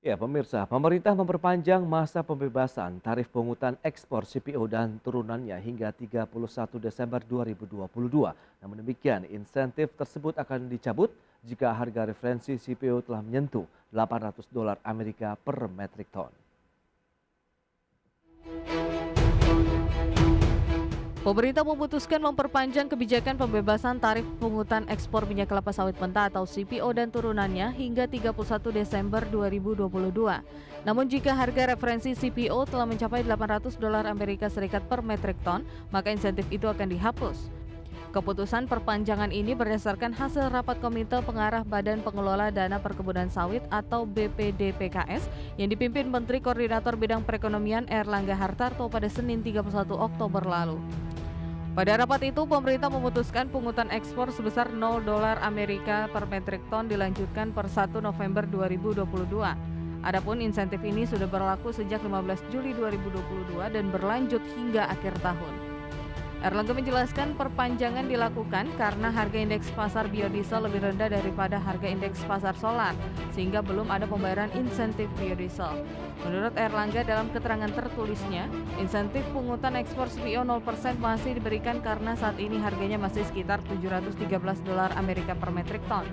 Ya, pemirsa, pemerintah memperpanjang masa pembebasan tarif pungutan ekspor CPO dan turunannya hingga 31 Desember 2022. Namun demikian, insentif tersebut akan dicabut jika harga referensi CPO telah menyentuh $800 Amerika per metrik ton. Pemerintah memutuskan memperpanjang kebijakan pembebasan tarif pungutan ekspor minyak kelapa sawit mentah atau CPO dan turunannya hingga 31 Desember 2022. Namun jika harga referensi CPO telah mencapai $800 Amerika Serikat per metrik ton, maka insentif itu akan dihapus. Keputusan perpanjangan ini berdasarkan hasil rapat Komite Pengarah Badan Pengelola Dana Perkebunan Sawit atau BPDPKS yang dipimpin Menteri Koordinator Bidang Perekonomian Erlangga Hartarto pada Senin 31 Oktober lalu. Pada rapat itu, pemerintah memutuskan pungutan ekspor sebesar $0 Amerika per metrik ton dilanjutkan per 1 November 2022. Adapun insentif ini sudah berlaku sejak 15 Juli 2022 dan berlanjut hingga akhir tahun. Erlangga menjelaskan perpanjangan dilakukan karena harga indeks pasar biodiesel lebih rendah daripada harga indeks pasar solar, sehingga belum ada pembayaran insentif biodiesel. Menurut Erlangga dalam keterangan tertulisnya, insentif pungutan ekspor CPO 0% masih diberikan karena saat ini harganya masih sekitar $713 Amerika per metrik ton.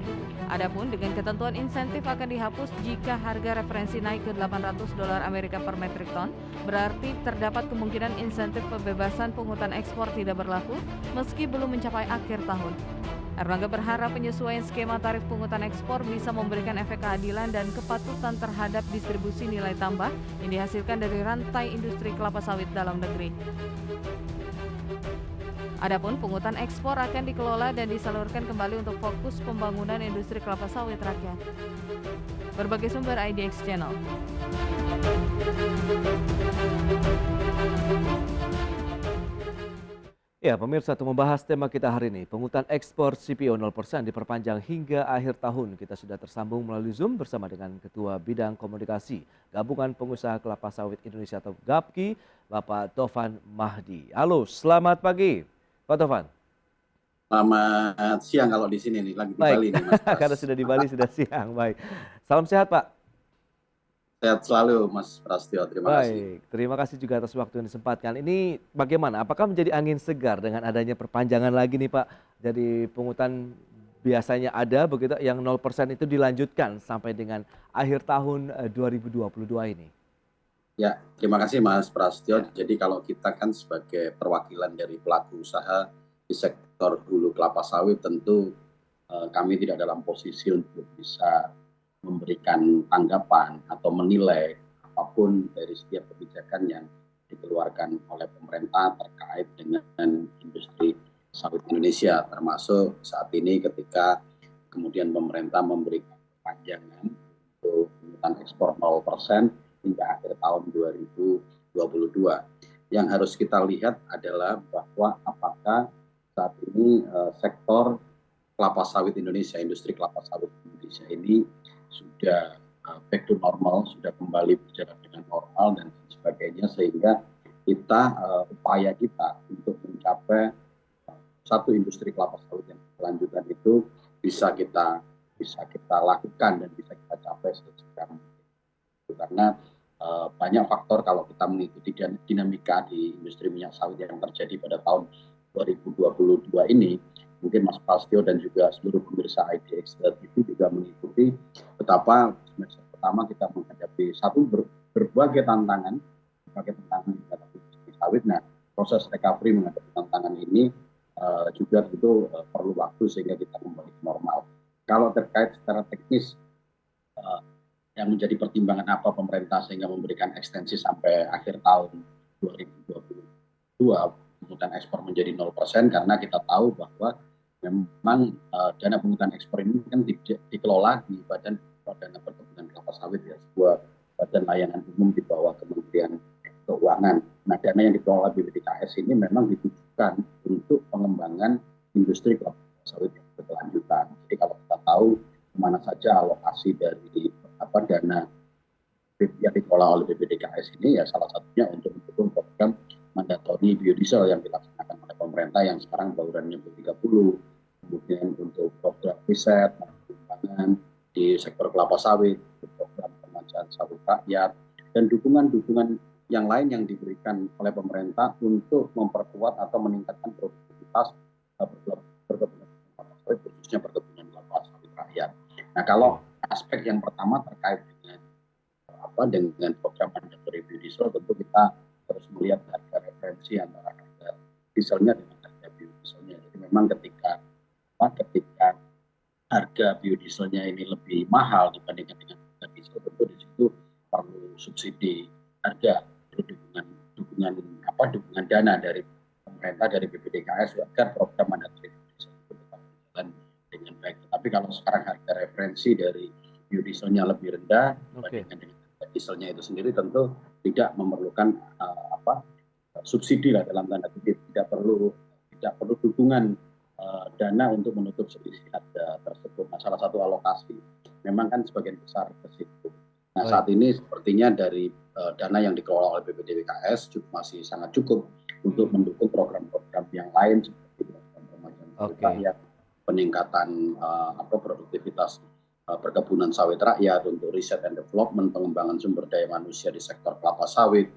Adapun dengan ketentuan insentif akan dihapus jika harga referensi naik ke $800 Amerika per metrik ton, berarti terdapat kemungkinan insentif pembebasan pungutan ekspor tidak berlaku meski belum mencapai akhir tahun. Erlangga berharap penyesuaian skema tarif pungutan ekspor bisa memberikan efek keadilan dan kepatutan terhadap distribusi nilai tambah yang dihasilkan dari rantai industri kelapa sawit dalam negeri. Adapun pungutan ekspor akan dikelola dan disalurkan kembali untuk fokus pembangunan industri kelapa sawit rakyat. Berbagai sumber IDX Channel. Ya, pemirsa, untuk membahas tema kita hari ini, pungutan ekspor CPO 0% diperpanjang hingga akhir tahun. Kita sudah tersambung melalui Zoom bersama dengan Ketua Bidang Komunikasi Gabungan Pengusaha Kelapa Sawit Indonesia atau GAPKI, Bapak Tovan Mahdi. Halo, selamat pagi, Pak Tovan. Selamat siang kalau di sini nih, lagi di Baik, Bali nih Mas karena Pras. sudah di Bali sudah siang. Baik, salam sehat Pak. Sehat selalu Mas Prastio, terima kasih. Baik, terima kasih juga atas waktu yang disempatkan. Ini bagaimana? Apakah menjadi angin segar dengan adanya perpanjangan lagi nih Pak? Jadi pungutan biasanya ada begitu, yang 0% itu dilanjutkan sampai dengan akhir tahun 2022 ini. Ya, terima kasih Mas Prastio. Ya, Jadi kalau kita kan sebagai perwakilan dari pelaku usaha di sektor hulu kelapa sawit, tentu kami tidak dalam posisi untuk bisa memberikan tanggapan atau menilai apapun dari setiap kebijakan yang dikeluarkan oleh pemerintah terkait dengan industri sawit Indonesia, termasuk saat ini ketika kemudian pemerintah memberikan perpanjangan untuk pungutan ekspor 0% hingga akhir tahun 2022. Yang harus kita lihat adalah bahwa apakah saat ini sektor kelapa sawit Indonesia, industri kelapa sawit Indonesia ini sudah back to normal, sudah kembali berjalan dengan normal dan sebagainya, sehingga upaya kita untuk mencapai satu industri kelapa sawit yang berkelanjutan itu bisa kita lakukan dan bisa kita capai sesegera mungkin. Karena banyak faktor kalau kita mengikuti dinamika di industri minyak sawit yang terjadi pada tahun 2022 ini, mungkin Mas Pastio dan juga seluruh pemirsa IDX TV juga mengikuti betapa semester pertama kita menghadapi berbagai tantangan menghadapi industri sawit. Nah, proses recovery menghadapi tantangan ini juga tentu perlu waktu sehingga kita kembali ke normal. Kalau terkait secara teknis yang menjadi pertimbangan apa pemerintah sehingga memberikan ekstensi sampai akhir tahun 2022 pungutan ekspor menjadi 0%, karena kita tahu bahwa memang dana pungutan ekspor ini kan dikelola di Badan Dana Perkebunan Kelapa Sawit, ya, sebuah badan layanan umum di bawah Kementerian Keuangan. Nah, dana yang dikelola BPDKS ini memang ditujukan untuk pengembangan industri kelapa sawit yang berkelanjutan. Jadi kalau kita tahu kemana saja alokasi dari dana yang dikelola oleh BPDKS ini, ya salah satunya untuk mendukung program mandatori biodiesel yang dilaksanakan oleh pemerintah yang sekarang baurannya B30, kemudian untuk program riset dan pengembangan di sektor kelapa sawit, program perpanjangan sawit rakyat, dan dukungan-dukungan yang lain yang diberikan oleh pemerintah untuk memperkuat atau meningkatkan produktivitas perkebunan kelapa sawit, khususnya perkebunan kelapa sawit rakyat. Nah, kalau aspek yang pertama terkait dengan program mandatory biodiesel, tentu kita harus melihat harga referensi antara harga dieselnya dengan harga biodieselnya. Jadi memang ketika harga biodieselnya ini lebih mahal dibandingkan dengan harga diesel, tentu di situ perlu subsidi harga, perlu dukungan dana dari pemerintah, dari BPDKS agar program mandatory biodiesel itu tetap berjalan dengan baik. Tapi kalau sekarang harga referensi dari biodieselnya lebih rendah dibandingkan dengan dieselnya itu sendiri, tentu tidak memerlukan subsidi lah dalam tanda kutip, tidak perlu dukungan dana untuk menutup selisih harga tersebut. Nah, salah satu alokasi memang kan sebagian besar ke situ. Nah, saat ini sepertinya dari dana yang dikelola oleh BPDKS masih sangat cukup untuk mendukung program-program yang lain seperti program remaja sawit rakyat, peningkatan produktivitas perkebunan sawit rakyat, untuk riset dan development, pengembangan sumber daya manusia di sektor kelapa sawit,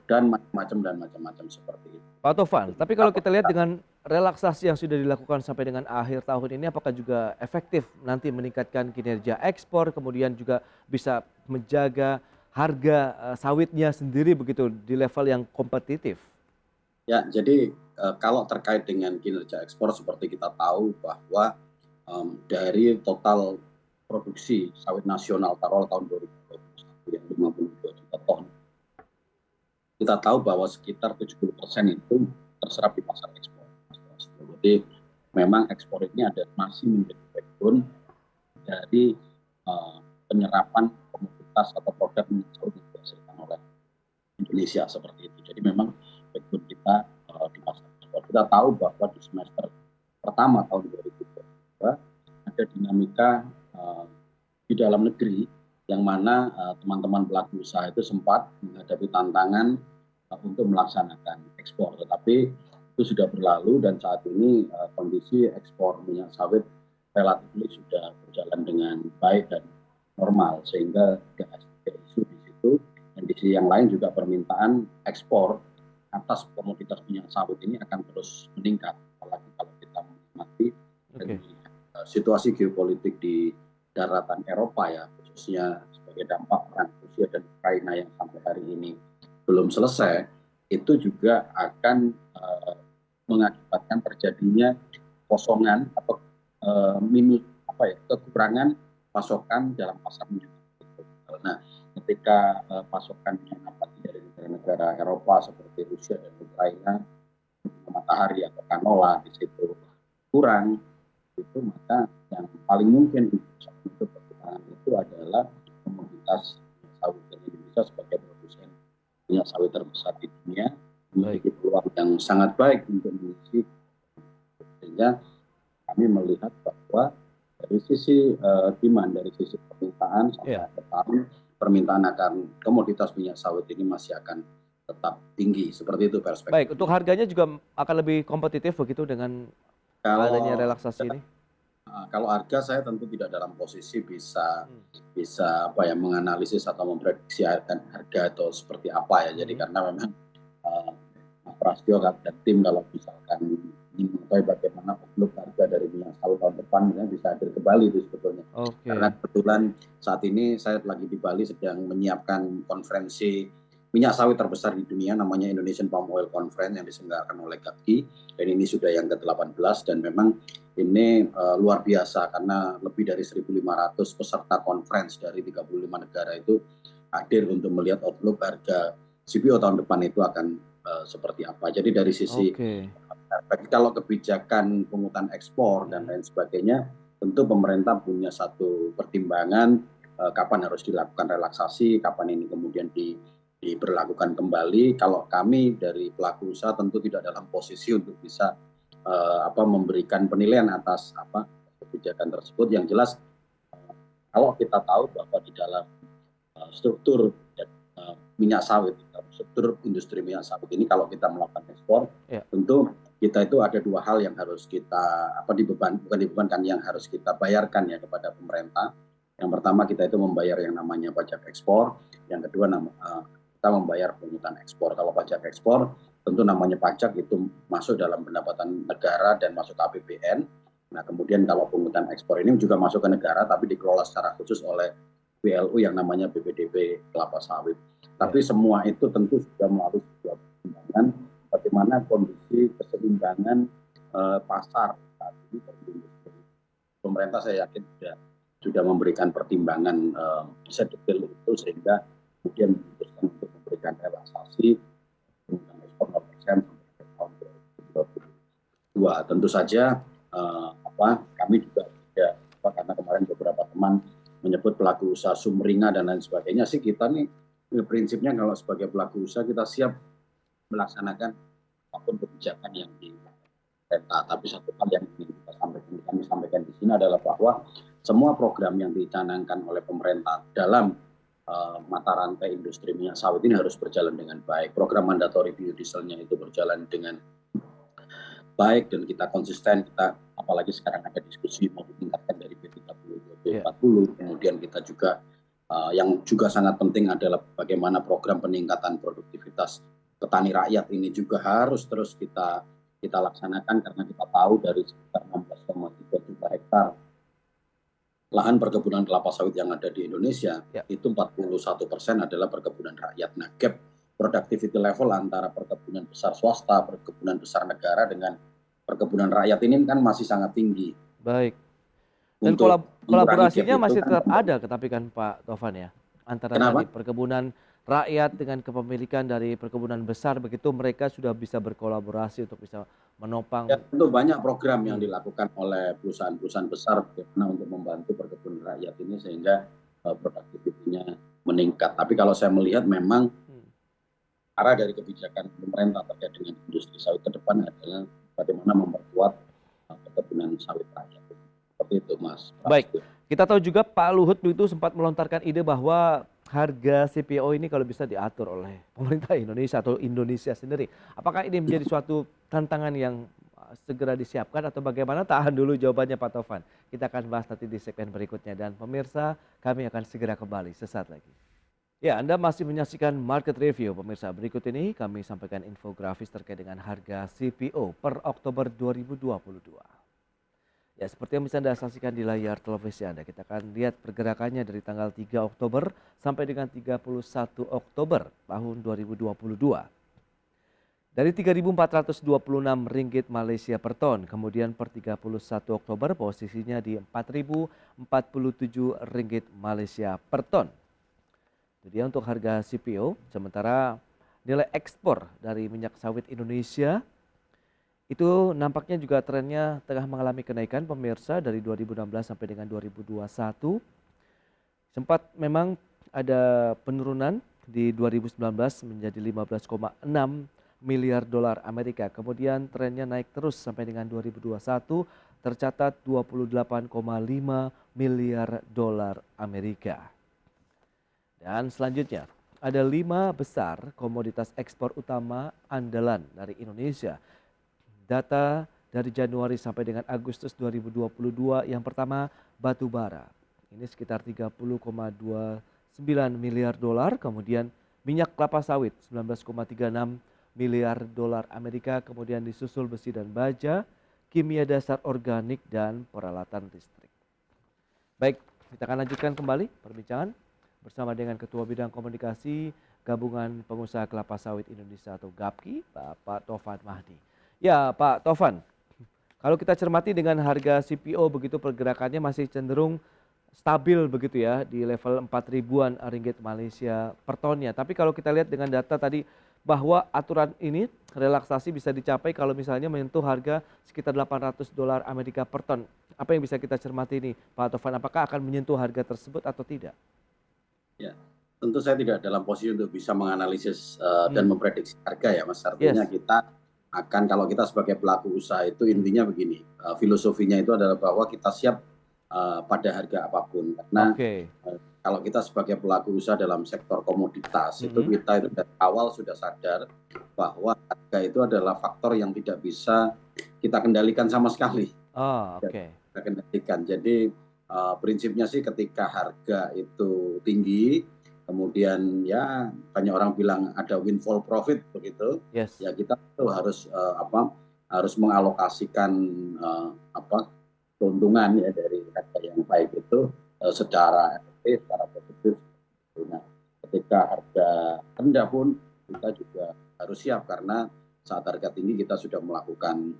dan macam-macam seperti itu. Pak Tovan, tapi kalau kita lihat dengan relaksasi yang sudah dilakukan sampai dengan akhir tahun ini, apakah juga efektif nanti meningkatkan kinerja ekspor, kemudian juga bisa menjaga harga sawitnya sendiri begitu di level yang kompetitif? Ya, jadi kalau terkait dengan kinerja ekspor, seperti kita tahu bahwa dari total produksi sawit nasional taruh tahun 2021 yang 52 juta ton, kita tahu bahwa sekitar 70% itu terserap di pasar ekspor. Jadi memang ekspor ini masih menjadi backbone dari penyerapan komoditas atau produk minyak sawit yang dihasilkan oleh Indonesia seperti itu. Jadi memang backbone kita di pasar ekspor. Kita tahu bahwa di semester pertama tahun 2022 ada dinamika di dalam negeri yang mana teman-teman pelaku usaha itu sempat menghadapi tantangan untuk melaksanakan ekspor, tetapi itu sudah berlalu dan saat ini kondisi ekspor minyak sawit relatif sudah berjalan dengan baik dan normal, sehingga tidak ada isu di situ. Dan di sisi yang lain juga permintaan ekspor atas komoditas minyak sawit ini akan terus meningkat, apalagi kalau kita mengamati situasi geopolitik di daratan Eropa ya, khususnya sebagai dampak perang Rusia dan Ukraina yang sampai hari ini belum selesai, itu juga akan mengakibatkan terjadinya kosongan atau kekurangan pasokan dalam pasar minyak. Nah, ketika pasokan minyak dari negara-negara Eropa seperti Rusia dan Ukraina, matahari atau canola di situ kurang, itu maka yang paling mungkin untuk perkembangan itu adalah komoditas sawit Indonesia sebagai produsen minyak sawit terbesar di dunia memiliki peluang yang sangat baik untuk mengisi, sehingga kami melihat bahwa dari sisi demand, dari sisi permintaan sampai akhir tahun, permintaan akan komoditas minyak sawit ini masih akan tetap tinggi, seperti itu perspektif. Baik, untuk harganya juga akan lebih kompetitif begitu dengan adanya relaksasi ini? Kalau harga saya tentu tidak dalam posisi bisa menganalisis atau memprediksi harga atau seperti apa ya. Jadi karena memang Mas Prasetyo dan tim kalau misalkan ingin mengetahui bagaimana outlook harga dari minyak sawit tahun depan, bisa hadir ke Bali itu sebetulnya. Karena kebetulan saat ini saya lagi di Bali sedang menyiapkan konferensi minyak sawit terbesar di dunia, namanya Indonesian Palm Oil Conference yang diselenggarakan oleh GAPI, dan ini sudah yang ke-18 dan memang ini luar biasa karena lebih dari 1.500 peserta conference dari 35 negara itu hadir untuk melihat outlook harga CPO tahun depan itu akan seperti apa. Jadi dari sisi kalau kebijakan pungutan ekspor dan lain sebagainya, tentu pemerintah punya satu pertimbangan kapan harus dilakukan relaksasi, kapan ini kemudian diberlakukan kembali. Kalau kami dari pelaku usaha tentu tidak dalam posisi untuk bisa memberikan penilaian atas kebijakan tersebut. Yang jelas kalau kita tahu bahwa di dalam struktur minyak sawit, struktur industri minyak sawit ini, kalau kita melakukan ekspor, tentu kita itu ada dua hal yang harus kita bukan dibebankan, yang harus kita bayarkan ya kepada pemerintah. Yang pertama kita itu membayar yang namanya pajak ekspor, yang kedua kita membayar pungutan ekspor. Kalau pajak ekspor tentu namanya pajak itu masuk dalam pendapatan negara dan masuk ke APBN. Nah kemudian kalau pungutan ekspor ini juga masuk ke negara tapi dikelola secara khusus oleh BLU yang namanya BPDB kelapa sawit. Ya. Tapi semua itu tentu sudah melalui sebuah pertimbangan bagaimana kondisi keseimbangan pasar saat ini bagi industri. Pemerintah saya yakin sudah memberikan pertimbangan sedetail itu sehingga kemudian memutuskan untuk memberikan relaksasi dengan ekspor 0% sampai tahun 2022. Tentu saja kami juga tidak karena kemarin beberapa teman menyebut pelaku usaha sumringah dan lain sebagainya sih, kita nih prinsipnya kalau sebagai pelaku usaha kita siap melaksanakan apapun kebijakan yang diperintah. Tapi satu hal yang ingin kami sampaikan di sini adalah bahwa semua program yang dicanangkan oleh pemerintah dalam mata rantai industri minyak sawit ini harus berjalan dengan baik. Program mandatory biodieselnya itu berjalan dengan baik dan kita konsisten. Kita apalagi sekarang ada diskusi mau ditingkatkan dari B30 ke B40. Kemudian kita juga yang juga sangat penting adalah bagaimana program peningkatan produktivitas petani rakyat ini juga harus terus kita laksanakan karena kita tahu dari sekitar 16,3 juta hektar lahan perkebunan kelapa sawit yang ada di Indonesia, itu 41% adalah perkebunan rakyat. Nah, gap productivity level antara perkebunan besar swasta, perkebunan besar negara dengan perkebunan rakyat ini kan masih sangat tinggi. Baik. Dan kolaborasinya masih tetap ada, tapi kan Pak Tovan ya, antara tadi perkebunan rakyat dengan kepemilikan dari perkebunan besar, begitu mereka sudah bisa berkolaborasi untuk bisa menopang. Ya, tentu banyak program yang dilakukan oleh perusahaan-perusahaan besar bagaimana untuk membantu perkebunan rakyat ini sehingga produktivitinya meningkat. Tapi kalau saya melihat memang arah dari kebijakan pemerintah terkait dengan industri sawit ke depan adalah bagaimana memperkuat perkebunan sawit rakyat. Seperti itu, Mas. Baik, kita tahu juga Pak Luhut itu sempat melontarkan ide bahwa harga CPO ini kalau bisa diatur oleh pemerintah Indonesia atau Indonesia sendiri. Apakah ini menjadi suatu tantangan yang segera disiapkan atau bagaimana? Tahan dulu jawabannya Pak Tovan. Kita akan bahas nanti di segmen berikutnya dan pemirsa kami akan segera kembali sesaat lagi. Ya, Anda masih menyaksikan Market Review. Pemirsa, berikut ini kami sampaikan infografis terkait dengan harga CPO per Oktober 2022. Ya, seperti yang bisa Anda saksikan di layar televisi Anda, kita akan lihat pergerakannya dari tanggal 3 Oktober sampai dengan 31 Oktober tahun 2022. Dari Rp3.426 Malaysia per ton, kemudian per 31 Oktober posisinya di Rp4.047 Malaysia per ton. Jadi untuk harga CPO, sementara nilai ekspor dari minyak sawit Indonesia itu nampaknya juga trennya tengah mengalami kenaikan pemirsa dari 2016 sampai dengan 2021. Sempat memang ada penurunan di 2019 menjadi 15,6 miliar dolar Amerika. Kemudian trennya naik terus sampai dengan 2021 tercatat 28,5 miliar dolar Amerika. Dan selanjutnya ada 5 besar komoditas ekspor utama andalan dari Indonesia. Data dari Januari sampai dengan Agustus 2022, yang pertama batu bara. Ini sekitar 30,29 miliar dolar, kemudian minyak kelapa sawit 19,36 miliar dolar Amerika, kemudian disusul besi dan baja, kimia dasar organik dan peralatan listrik. Baik, kita akan lanjutkan kembali perbincangan bersama dengan Ketua Bidang Komunikasi Gabungan Pengusaha Kelapa Sawit Indonesia atau GAPKI, Bapak Tovan Mahdi. Ya Pak Tovan, kalau kita cermati dengan harga CPO begitu pergerakannya masih cenderung stabil begitu ya di level 4.000-an ringgit Malaysia per tonnya. Tapi kalau kita lihat dengan data tadi bahwa aturan ini relaksasi bisa dicapai kalau misalnya menyentuh harga sekitar 800 dolar Amerika per ton. Apa yang bisa kita cermati ini Pak Tovan, apakah akan menyentuh harga tersebut atau tidak? Ya, tentu saya tidak dalam posisi untuk bisa menganalisis dan memprediksi harga ya Mas. Artinya kita akan, kalau kita sebagai pelaku usaha itu intinya begini, filosofinya itu adalah bahwa kita siap pada harga apapun. Karena kalau kita sebagai pelaku usaha dalam sektor komoditas, itu kita itu dari awal sudah sadar bahwa harga itu adalah faktor yang tidak bisa kita kendalikan sama sekali. Kita kendalikan. Jadi prinsipnya sih ketika harga itu tinggi, kemudian ya banyak orang bilang ada windfall profit begitu, Yes. ya kita tuh harus harus mengalokasikan keuntungan ya dari harga yang baik itu secara efektif, secara positif. Nah, ketika harga rendah pun kita juga harus siap karena saat harga tinggi kita sudah melakukan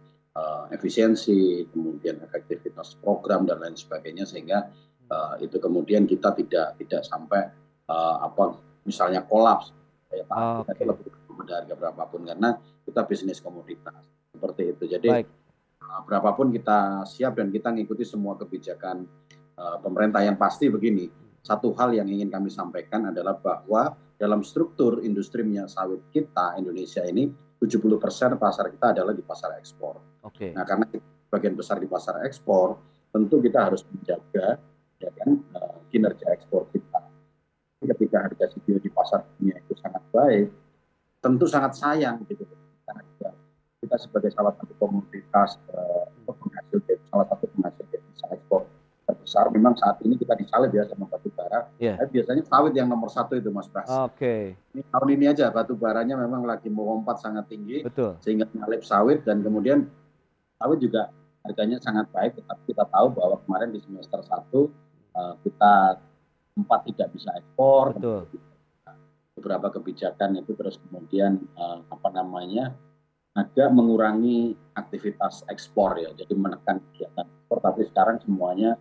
efisiensi, kemudian efektivitas program dan lain sebagainya sehingga itu kemudian kita tidak sampai misalnya kolaps daya tahan kita itu Oke, lebih pada harga berapapun karena kita bisnis komoditas seperti itu. Jadi baik. berapapun kita siap dan kita ngikuti semua kebijakan pemerintah. Yang pasti begini, satu hal yang ingin kami sampaikan adalah bahwa dalam struktur industri minyak sawit kita Indonesia ini 70% pasar kita adalah di pasar ekspor. Oke. Nah, karena bagian besar di pasar ekspor, tentu kita harus menjaga ya kan kinerja ekspor kita. Ketika harga CPO di pasar dunia itu sangat baik, tentu sangat sayang gitu. Karena kita sebagai salah satu komoditas salah satu penghasil devisa ekspor terbesar, memang saat ini kita disalib ya sama batu bara. Ya. Biasanya sawit yang nomor satu itu Mas Pras. Oke, Ini tahun ini aja batu baranya memang lagi melompat sangat tinggi betul. sehingga menyalip sawit dan kemudian sawit juga harganya sangat baik, tetapi kita tahu bahwa kemarin di semester 1 kita sempat tidak bisa ekspor, Betul. beberapa kebijakan itu terus kemudian agak mengurangi aktivitas ekspor ya, jadi menekan kegiatan ekspor, tapi sekarang semuanya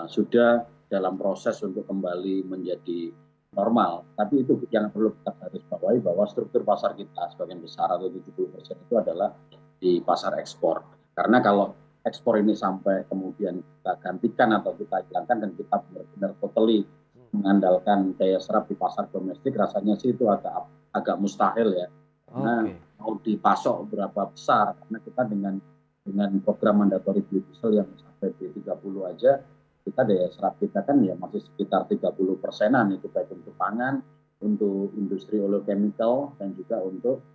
sudah dalam proses untuk kembali menjadi normal. Tapi itu yang perlu kita garis bawahi bahwa struktur pasar kita sebagian besar atau 70% itu adalah di pasar ekspor. Karena kalau ekspor ini sampai kemudian kita gantikan atau kita hilangkan dan kita benar-benar totally mengandalkan daya serap di pasar domestik, rasanya sih itu agak mustahil ya. Karena Oke. mau dipasok berapa besar, karena kita dengan program mandatory biodiesel yang sampai di 30 aja, kita daya serap kita kan ya masih sekitar 30%-an, itu baik untuk pangan, untuk industri oleochemical dan juga untuk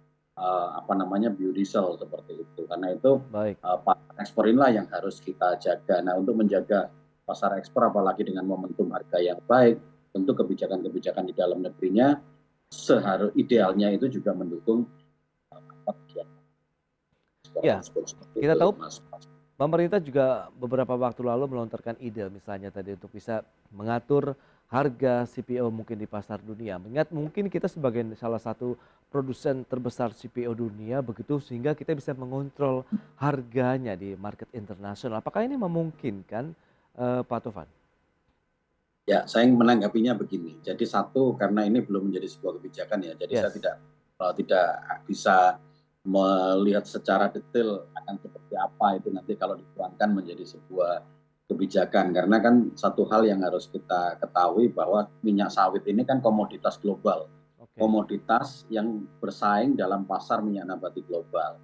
biodiesel seperti itu. Karena itu Baik. pasar ekspor inilah yang harus kita jaga. Nah, untuk menjaga pasar ekspor apalagi dengan momentum harga yang baik, tentu kebijakan-kebijakan di dalam negerinya idealnya itu juga mendukung kegiatan ekspor Ya, tersebut seperti kita itu, tahu Mas. pemerintah juga beberapa waktu lalu melontarkan ide misalnya tadi untuk bisa mengatur harga CPO mungkin di pasar dunia. Mengingat mungkin kita sebagai salah satu produsen terbesar CPO dunia begitu sehingga kita bisa mengontrol harganya di market internasional. Apakah ini memungkinkan Pak Tovan? Ya, saya menanggapinya begini. Jadi satu, karena ini belum menjadi sebuah kebijakan ya. Jadi saya Yes. tidak bisa melihat secara detail akan seperti apa itu nanti kalau dituangkan menjadi sebuah kebijakan. Karena kan satu hal yang harus kita ketahui bahwa minyak sawit ini kan komoditas global. Oke. Komoditas yang bersaing dalam pasar minyak nabati global.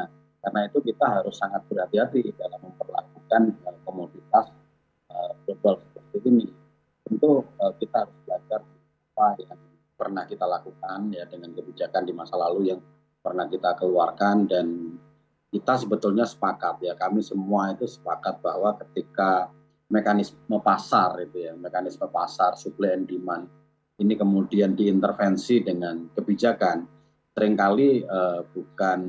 Nah, karena itu kita harus sangat berhati-hati dalam memperlakukan komoditas global seperti ini. Tentu kita harus belajar apa yang pernah kita lakukan ya dengan kebijakan di masa lalu yang pernah kita keluarkan, dan kita sebetulnya sepakat ya, kami semua itu sepakat bahwa ketika mekanisme pasar supply and demand ini kemudian diintervensi dengan kebijakan, seringkali bukan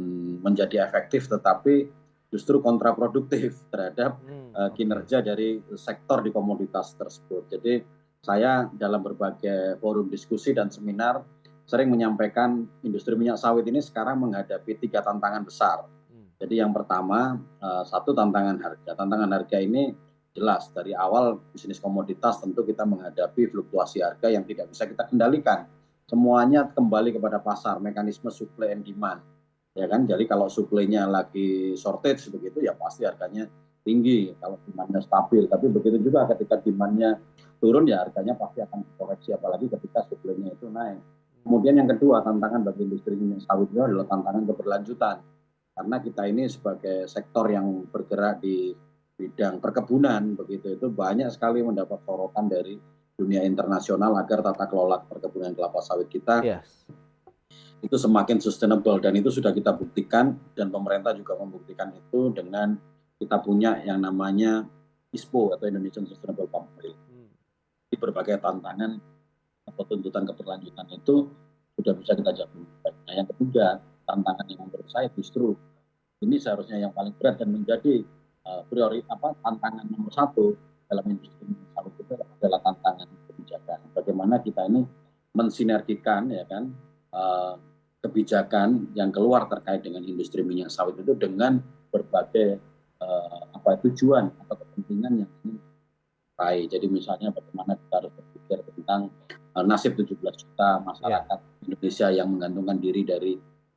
menjadi efektif tetapi justru kontraproduktif terhadap Oke. kinerja dari sektor di komoditas tersebut. Jadi saya dalam berbagai forum diskusi dan seminar sering menyampaikan industri minyak sawit ini sekarang menghadapi 3 tantangan besar. Jadi yang pertama, satu tantangan harga. Tantangan harga ini jelas dari awal bisnis komoditas tentu kita menghadapi fluktuasi harga yang tidak bisa kita kendalikan. Semuanya kembali kepada pasar, mekanisme supply and demand. Ya kan, jadi kalau suplainya lagi shortage begitu ya pasti harganya tinggi kalau demandnya stabil. Tapi begitu juga ketika demandnya turun ya harganya pasti akan dikoreksi, apalagi ketika suplainya itu naik. Kemudian yang kedua, tantangan bagi industri minyak sawit itu adalah tantangan keberlanjutan. Karena kita ini sebagai sektor yang bergerak di bidang perkebunan begitu, itu banyak sekali mendapat sorotan dari dunia internasional agar tata kelola perkebunan kelapa sawit kita Yes. itu semakin sustainable, dan itu sudah kita buktikan dan pemerintah juga membuktikan itu dengan kita punya yang namanya ISPO atau Indonesian Sustainable Palm Oil. Di berbagai tantangan atau tuntutan keberlanjutan itu sudah bisa kita jawab. Nah, yang ketiga, tantangan yang menurut saya justru ini seharusnya yang paling berat dan menjadi tantangan nomor satu dalam industri minyak sawit itu adalah tantangan kebijakan. Bagaimana kita ini mensinergikan ya kan kebijakan yang keluar terkait dengan industri minyak sawit itu dengan berbagai tujuan atau kepentingan yang ingin diraih. Jadi misalnya bagaimana kita harus berpikir tentang nasib 17 juta masyarakat Indonesia yang menggantungkan diri dari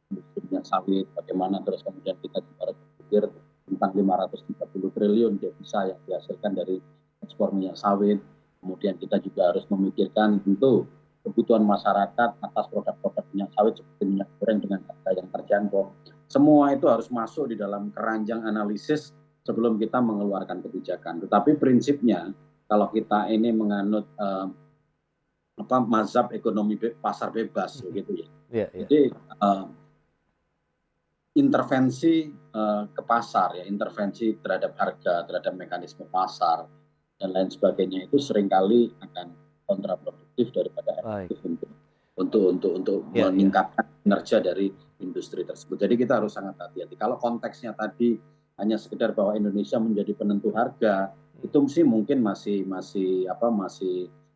industri minyak sawit, bagaimana terus kemudian kita juga harus berpikir tentang 530 triliun devisa yang dihasilkan dari ekspor minyak sawit. Kemudian kita juga harus memikirkan tentu kebutuhan masyarakat atas produk-produk minyak sawit seperti minyak goreng dengan harga yang terjangkau. Semua itu harus masuk di dalam keranjang analisis sebelum kita mengeluarkan kebijakan. Tetapi prinsipnya kalau kita ini menganut mazhab ekonomi pasar bebas begitu ya. Jadi intervensi ke pasar ya, intervensi terhadap harga, terhadap mekanisme pasar dan lain sebagainya itu seringkali akan kontraproduktif daripada efektif untuk meningkatkan kinerja dari industri tersebut. Jadi kita harus sangat hati-hati. Kalau konteksnya tadi hanya sekedar bahwa Indonesia menjadi penentu harga, itu sih mungkin masih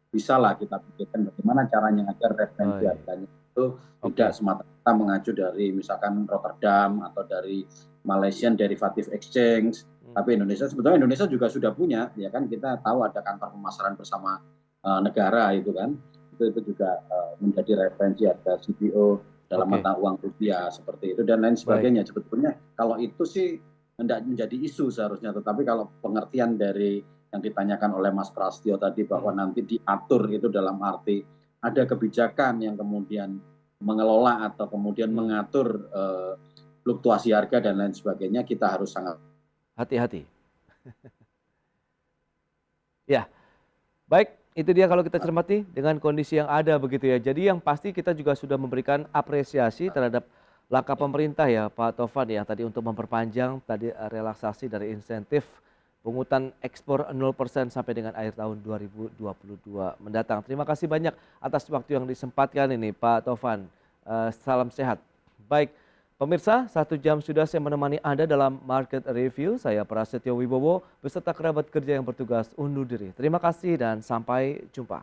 bisa lah kita pikirkan bagaimana caranya agar referensi harganya itu tidak semata-mata mengacu dari misalkan Rotterdam atau dari Malaysian Derivative Exchange. Tapi Indonesia juga sudah punya, ya kan, kita tahu ada kantor pemasaran bersama negara itu kan, itu juga menjadi referensi harga CPO dalam mata uang rupiah seperti itu dan lain sebagainya. Sebetulnya kalau itu sih tidak menjadi isu seharusnya, tetapi kalau pengertian dari yang ditanyakan oleh Mas Prastio tadi bahwa nanti diatur itu dalam arti ada kebijakan yang kemudian mengelola atau kemudian mengatur fluktuasi harga dan lain sebagainya, kita harus sangat hati-hati. Ya, baik. Itu dia kalau kita cermati dengan kondisi yang ada begitu ya. Jadi yang pasti kita juga sudah memberikan apresiasi terhadap langkah pemerintah ya Pak Tovan ya tadi untuk memperpanjang tadi relaksasi dari insentif pungutan ekspor 0% sampai dengan akhir tahun 2022 mendatang. Terima kasih banyak atas waktu yang disempatkan ini Pak Tovan. Salam sehat. Baik. Pemirsa, 1 jam sudah saya menemani Anda dalam Market Review. Saya Prasetyo Wibowo beserta kerabat kerja yang bertugas undur diri. Terima kasih dan sampai jumpa.